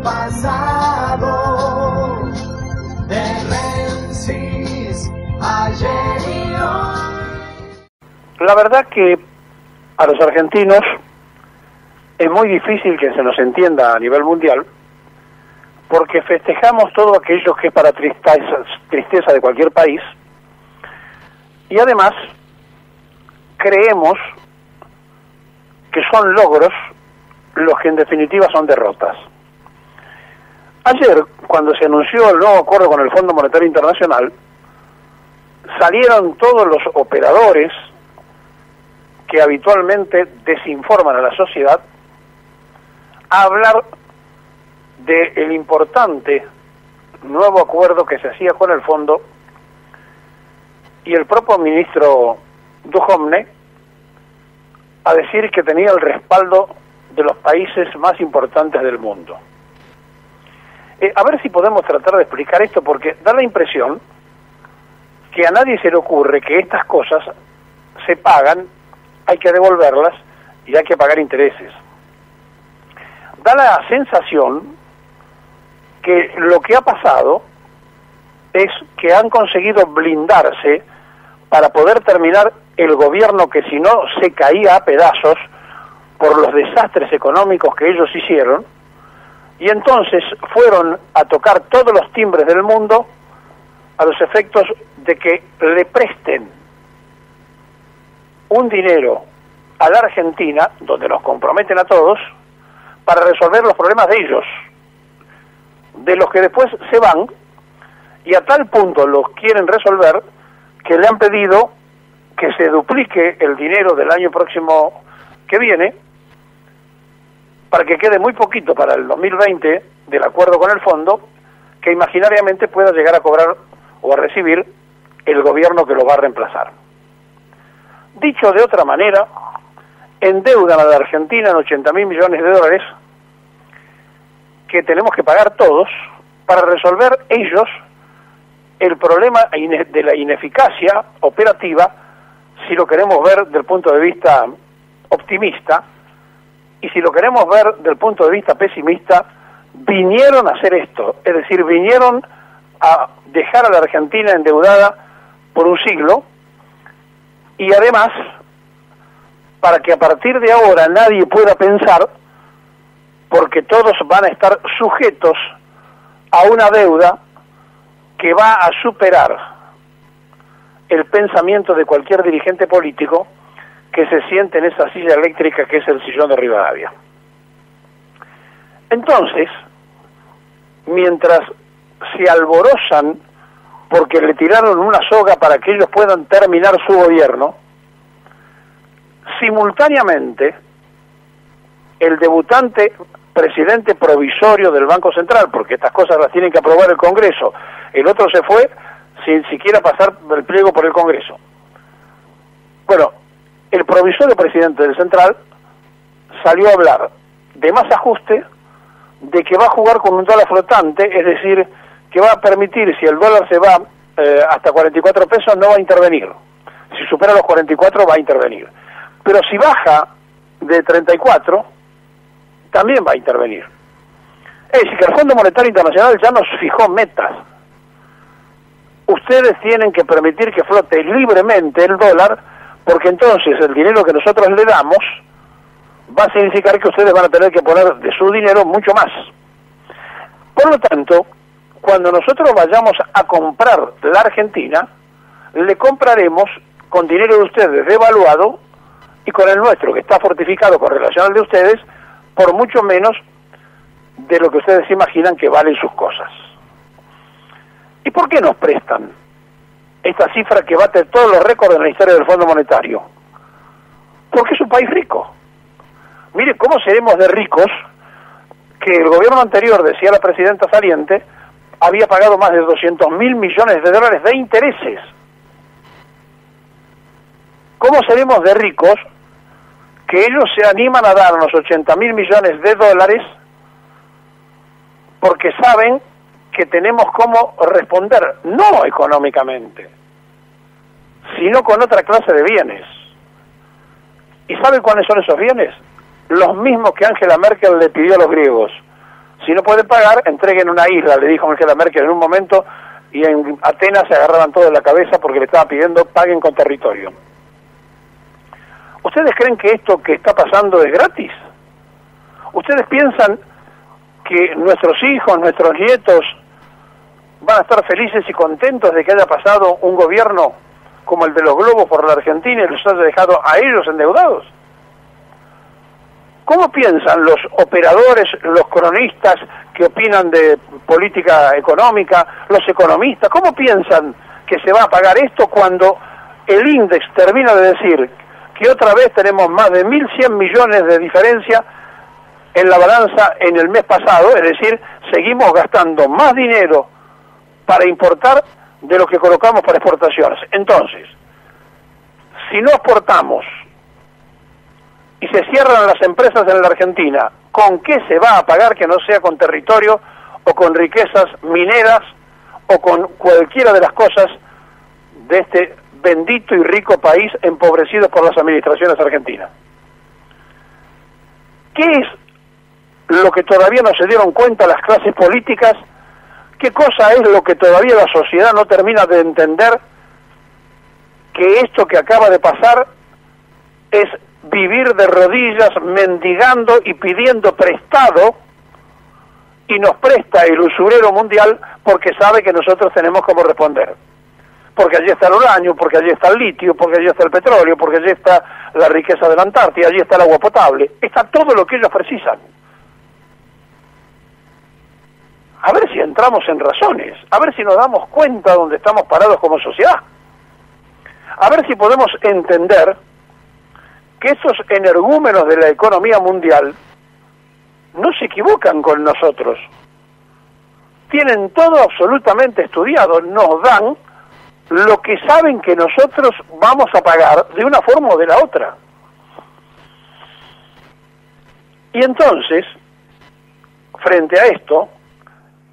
pasado, de Menzies, ayer y hoy. La verdad que a los argentinos es muy difícil que se nos entienda a nivel mundial, porque festejamos todo aquello que es para tristeza de cualquier país, y además creemos que son logros los que en definitiva son derrotas. Ayer, cuando se anunció el nuevo acuerdo con el Fondo Monetario Internacional, salieron todos los operadores que habitualmente desinforman a la sociedad a hablar del importante nuevo acuerdo que se hacía con el fondo, y el propio ministro Duhovne a decir que tenía el respaldo de los países más importantes del mundo. A ver si podemos tratar de explicar esto, porque da la impresión que a nadie se le ocurre que estas cosas se pagan, hay que devolverlas y hay que pagar intereses. Da la sensación que lo que ha pasado es que han conseguido blindarse para poder terminar el gobierno que si no se caía a pedazos por los desastres económicos que ellos hicieron, y entonces fueron a tocar todos los timbres del mundo a los efectos de que le presten un dinero a la Argentina, donde nos comprometen a todos, para resolver los problemas de ellos, de los que después se van, y a tal punto los quieren resolver que le han pedido que se duplique el dinero del año próximo que viene, para que quede muy poquito para el 2020 del acuerdo con el fondo, que imaginariamente pueda llegar a cobrar o a recibir el gobierno que lo va a reemplazar. Dicho de otra manera, endeudan a la Argentina en 80.000 millones de dólares que tenemos que pagar todos para resolver ellos el problema de la ineficacia operativa, si lo queremos ver desde el punto de vista optimista, y si lo queremos ver desde el punto de vista pesimista, vinieron a hacer esto, es decir, vinieron a dejar a la Argentina endeudada por un siglo, y además, para que a partir de ahora nadie pueda pensar, porque todos van a estar sujetos a una deuda que va a superar el pensamiento de cualquier dirigente político que se siente en esa silla eléctrica que es el sillón de Rivadavia. Entonces, mientras se alborozan porque le tiraron una soga para que ellos puedan terminar su gobierno, simultáneamente el debutante presidente provisorio del Banco Central, porque estas cosas las tienen que aprobar el Congreso, el otro se fue sin siquiera pasar el pliego por el Congreso. Bueno, el provisorio presidente del Central salió a hablar de más ajuste, de que va a jugar con un dólar flotante, es decir, que va a permitir, si el dólar se va hasta 44 pesos, no va a intervenir. Si supera los 44, va a intervenir. Pero si baja de 34, también va a intervenir. Es decir, que el Fondo Monetario Internacional ya nos fijó metas. Ustedes tienen que permitir que flote libremente el dólar, porque entonces el dinero que nosotros le damos va a significar que ustedes van a tener que poner de su dinero mucho más. Por lo tanto, cuando nosotros vayamos a comprar la Argentina, le compraremos con dinero de ustedes devaluado y con el nuestro, que está fortificado con relación al de ustedes, por mucho menos de lo que ustedes imaginan que valen sus cosas. ¿Y por qué nos prestan esta cifra que bate todos los récords en la historia del Fondo Monetario? Porque es un país rico. Mire, ¿cómo seremos de ricos que el gobierno anterior, decía la presidenta saliente, había pagado más de 200.000 millones de dólares de intereses? ¿Cómo seremos de ricos que ellos se animan a darnos 80.000 millones de dólares porque saben que tenemos cómo responder, no económicamente, sino con otra clase de bienes? ¿Y saben cuáles son esos bienes? Los mismos que Angela Merkel le pidió a los griegos: Si no pueden pagar, entreguen una isla, le dijo Angela Merkel en un momento, y en Atenas se agarraban todo en la cabeza porque le estaba pidiendo paguen con territorio. ¿Ustedes creen que esto que está pasando es gratis? ¿Ustedes piensan que nuestros hijos, nuestros nietos van a estar felices y contentos de que haya pasado un gobierno como el de los globos por la Argentina y los haya dejado a ellos endeudados? ¿Cómo piensan los operadores, los cronistas que opinan de política económica, los economistas, cómo piensan que se va a pagar esto cuando el índice termina de decir que otra vez tenemos más de 1.100 millones de diferencia en la balanza en el mes pasado? Es decir, seguimos gastando más dinero para importar de lo que colocamos para exportaciones. Entonces, si no exportamos y se cierran las empresas en la Argentina, ¿con qué se va a pagar que no sea con territorio o con riquezas mineras o con cualquiera de las cosas de este bendito y rico país empobrecido por las administraciones argentinas? ¿Qué es lo que todavía no se dieron cuenta las clases políticas? ¿Qué cosa es lo que todavía la sociedad no termina de entender? Que esto que acaba de pasar es vivir de rodillas, mendigando y pidiendo prestado, y nos presta el usurero mundial porque sabe que nosotros tenemos como responder. Porque allí está el uranio, porque allí está el litio, porque allí está el petróleo, porque allí está la riqueza de la Antártida, allí está el agua potable, está todo lo que ellos precisan. A ver si entramos en razones, a ver si nos damos cuenta de dónde estamos parados como sociedad, a ver si podemos entender que esos energúmenos de la economía mundial no se equivocan con nosotros. Tienen todo absolutamente estudiado, nos dan lo que saben que nosotros vamos a pagar de una forma o de la otra. Y entonces, frente a esto,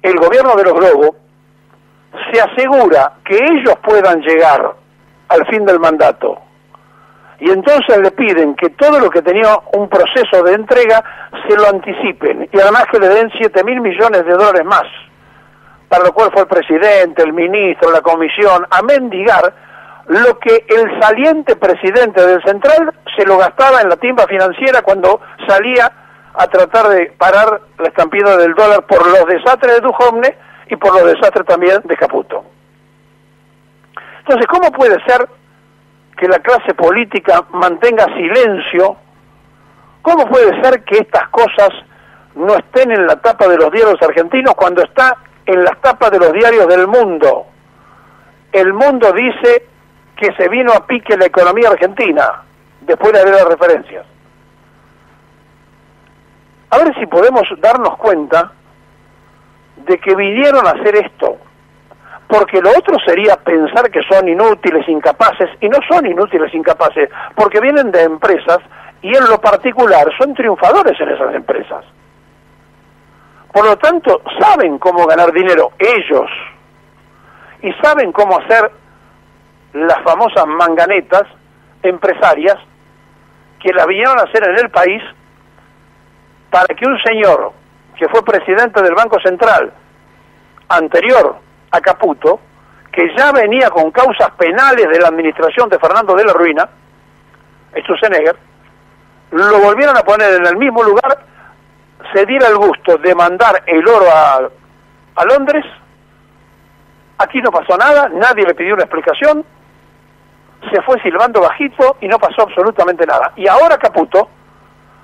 el gobierno de los globos se asegura que ellos puedan llegar al fin del mandato. Y entonces le piden que todo lo que tenía un proceso de entrega se lo anticipen, y además que le den 7.000 millones de dólares más, para lo cual fue el presidente, el ministro, la comisión, a mendigar lo que el saliente presidente del Central se lo gastaba en la timba financiera cuando salía a tratar de parar la estampida del dólar por los desastres de Duhovne y por los desastres también de Caputo. Entonces, ¿cómo puede ser que la clase política mantenga silencio? ¿Cómo puede ser que estas cosas no estén en la tapa de los diarios argentinos cuando está en las tapas de los diarios del mundo? El mundo dice que se vino a pique la economía argentina, después de haber las referencias. A ver si podemos darnos cuenta de que vinieron a hacer esto, porque lo otro sería pensar que son inútiles, incapaces, y no son inútiles, incapaces, porque vienen de empresas y en lo particular son triunfadores en esas empresas. Por lo tanto, saben cómo ganar dinero ellos, y saben cómo hacer las famosas manganetas empresarias que las vinieron a hacer en el país para que un señor que fue presidente del Banco Central anterior a Caputo, que ya venía con causas penales de la administración de Fernando de la Ruina, Sturzenegger, lo volvieron a poner en el mismo lugar, se diera el gusto de mandar el oro a Londres. Aquí no pasó nada, nadie le pidió una explicación, se fue silbando bajito y no pasó absolutamente nada. Y ahora Caputo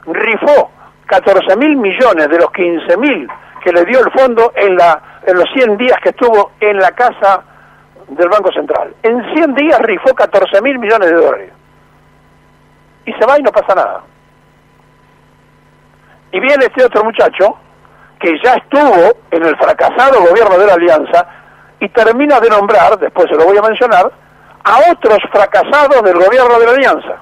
rifó 14.000 millones de los 15.000 que le dio el fondo en los 100 días que estuvo en la casa del Banco Central. En 100 días rifó 14.000 millones de dólares. Y se va y no pasa nada. Y viene este otro muchacho, que ya estuvo en el fracasado gobierno de la Alianza, y termina de nombrar, después se lo voy a mencionar, a otros fracasados del gobierno de la Alianza.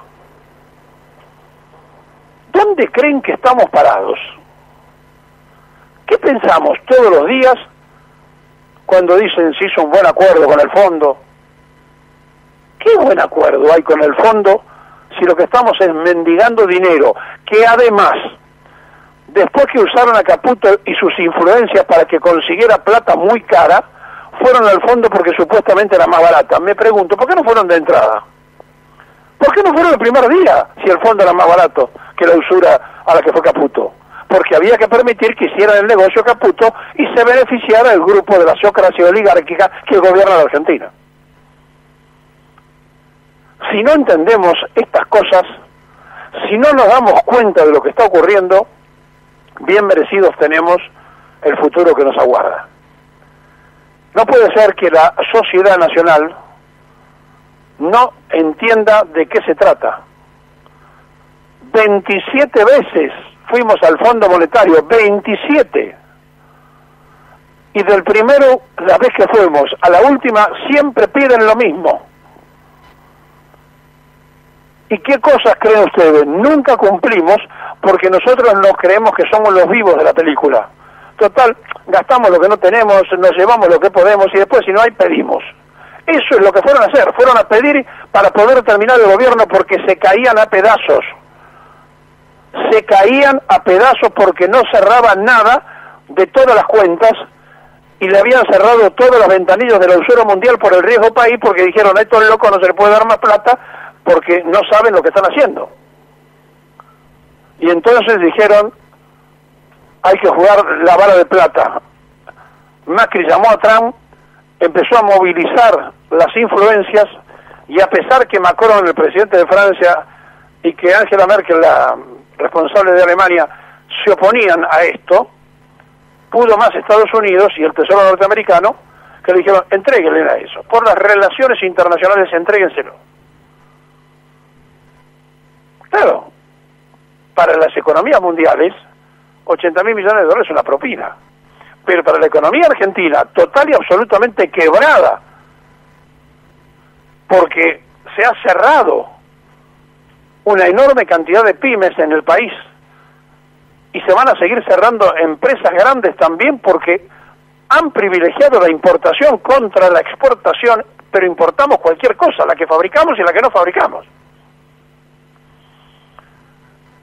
¿Dónde creen que estamos parados? ¿Qué pensamos todos los días cuando dicen se hizo un buen acuerdo con el fondo? ¿Qué buen acuerdo hay con el fondo si lo que estamos es mendigando dinero que además después que usaron a Caputo y sus influencias para que consiguiera plata muy cara, fueron al fondo porque supuestamente era más barata. Me pregunto, ¿por qué no fueron de entrada? ¿Por qué no fueron el primer día si el fondo era más barato que la usura a la que fue Caputo? Porque había que permitir que hicieran el negocio Caputo y se beneficiara el grupo de la sociocracia oligárquica que gobierna la Argentina. Si no entendemos estas cosas, si no nos damos cuenta de lo que está ocurriendo, bien merecidos tenemos el futuro que nos aguarda. No puede ser que la sociedad nacional no entienda de qué se trata. 27 veces fuimos al Fondo Monetario, 27. Y del primero, la vez que fuimos, a la última, siempre piden lo mismo. ¿Y qué cosas creen ustedes? Nunca cumplimos porque nosotros nos creemos que somos los vivos de la película. Total, gastamos lo que no tenemos, nos llevamos lo que podemos y después si no hay, pedimos. Eso es lo que fueron a hacer, fueron a pedir para poder terminar el gobierno porque se caían a pedazos. Se caían a pedazos porque no cerraban nada de todas las cuentas y le habían cerrado todas las ventanillas del usuario mundial por el riesgo país porque dijeron a estos locos no se les puede dar más plata porque no saben lo que están haciendo. Y entonces dijeron, hay que jugar la vara de plata. Macri llamó a Trump, empezó a movilizar las influencias y a pesar que Macron, el presidente de Francia, y que Angela Merkel, la responsable de Alemania, se oponían a esto, pudo más Estados Unidos y el Tesoro norteamericano, que le dijeron, entréguenle a eso. Por las relaciones internacionales, entréguenselo. Claro, para las economías mundiales, 80.000 millones de dólares es una propina. Pero para la economía argentina, total y absolutamente quebrada, porque se ha cerrado una enorme cantidad de pymes en el país y se van a seguir cerrando empresas grandes también porque han privilegiado la importación contra la exportación, pero importamos cualquier cosa, la que fabricamos y la que no fabricamos.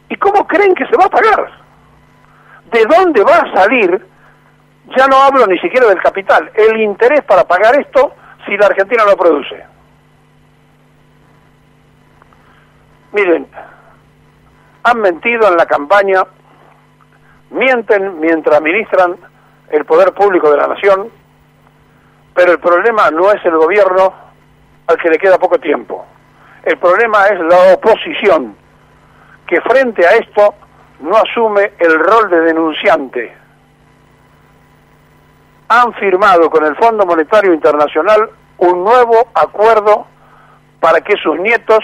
¿Y cómo creen que se va a pagar? ¿De dónde va a salir? Ya no hablo ni siquiera del capital, el interés para pagar esto si la Argentina no produce. Miren, han mentido en la campaña, mienten mientras administran el poder público de la nación, pero el problema no es el gobierno al que le queda poco tiempo. El problema es la oposición, que frente a esto no asume el rol de denunciante. Han firmado con el Fondo Monetario Internacional un nuevo acuerdo para que sus nietos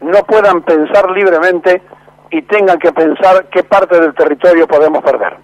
no puedan pensar libremente y tengan que pensar qué parte del territorio podemos perder.